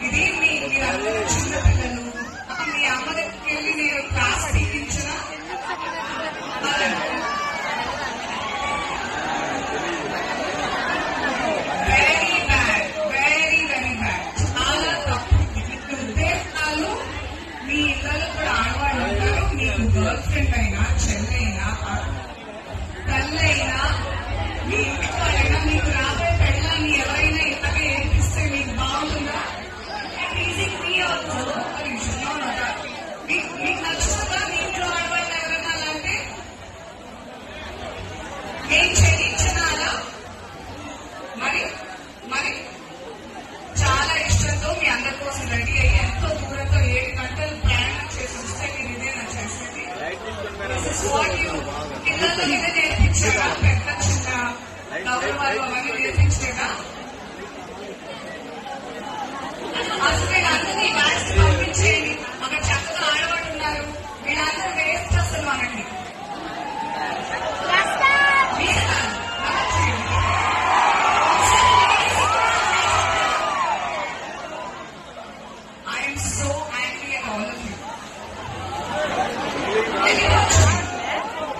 ఇది మీరందరూ చిన్నపిల్లలు. మీ అమ్మ దగ్గరికి వెళ్ళి నేను క్లాస్ తీయించనా? Very bad, very very bad. చాలా తప్పు. ఉద్దేశాలు మీ ఇళ్ళలో కూడా ఆడవాళ్ళు ఉంటారు. మీకు గర్ల్ ఫ్రెండ్ అయినా, చెల్లైనా, తల్లైనా, మీ ఇంటి వాళ్ళైనా, మీకు రాబోయే పెళ్ళాన్ని ఎవరైనా ఇలాగే ఏర్పిస్తే మీకు బాగుంటుందా? మీకు నచ్చుతుందా? మీరు ఆడవాళ్ళు ఎవరైనా అంటే ఏం చేయించనాలా? మరి మరి చాలా ఇష్టంతో మీ అందరి కోసం రెడీ అయ్యి ఎంతో దూరంతో 7 గంటలు ప్రయాణం చేసి వస్తే మీరు ఇదేనా చేసేది? పిల్లలు ఇదే నేర్పించారా? పెద్ద చిన్న గౌరవాలు అవన్నీ నేర్పించలేదా? అసలు వీళ్ళందరినీ బ్యాగ్స్ పంపించేయండి. అక్కడ చక్కగా ఆడవాళ్ళు ఉన్నారు. వీళ్ళందరూ వేస్ట్ అసలు మనకి. I'm so angry at all of you.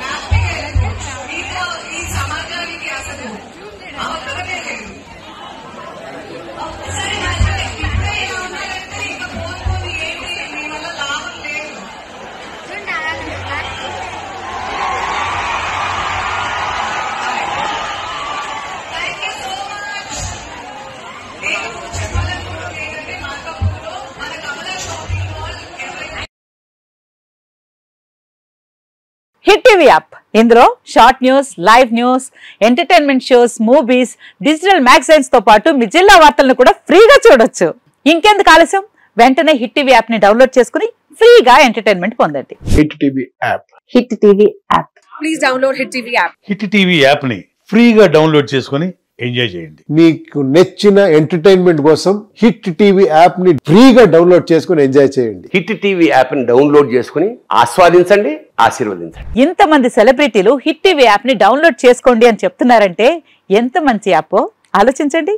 హ్యాపీగా వెళ్ళిపోవచ్చు. మీతో ఈ సమాజానికి అసలు అవసరమే లేదు. ఒక్కసారి ఇప్పుడే ఇలా ఉన్నారంటే ఇంకా పోను ఏంటి? మీ వల్ల లాభం లేదు. Thank you so much. నేను చెప్పాలనుకున్నాను ఏంటంటే మార్కాపూర్లో మన కమలా షాపింగ్ మాల్ ఎవరైనా హిట్ టీవీ యాప్. ఇందులో short news, live news, entertainment shows, movies, digital magazines తో పాటు మీ జిల్లా వార్తలను కూడా ఫ్రీగా చూడొచ్చు. ఇంకెందుకు ఆలస్యం? వెంటనే హిట్ టీవీ యాప్ ని డౌన్లోడ్ చేసుకుని ఫ్రీగా ఎంటర్టైన్మెంట్ పొందండి. Hit TV app. Hit TV app. Please download hit TV app. Hit TV app ని ఫ్రీగా డౌన్లోడ్ చేసుకుని ఎంజాయ్ చేయండి. మీకు నచ్చిన ఎంటర్టైన్మెంట్ కోసం హిట్ టీవీ యాప్ ని ఫ్రీగా డౌన్లోడ్ చేసుకుని ఎంజాయ్ చేయండి. హిట్ టీవీ యాప్ ని డౌన్లోడ్ చేసుకుని ఆస్వాదించండి, ఆశీర్వదించండి. ఇంతమంది సెలబ్రిటీలు హిట్ టీవీ యాప్ ని డౌన్లోడ్ చేసుకోండి అని చెప్తున్నారంటే ఎంత మంచి యాప్ ఆలోచించండి.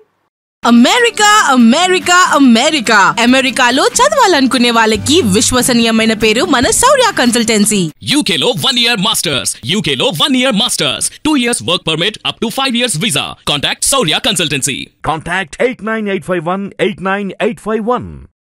అమెరికా అమెరికా అమెరికా అమెరికాలో చదవాలనుకునే వాళ్ళకి విశ్వసనీయమైన పేరు మన శౌర్య కన్సల్టెన్సీ. UK లో 1 year masters. UK లో 1 year masters. 2 years work permit up to 5 years visa. Contact Saurya Consultancy. Contact 89851 89851.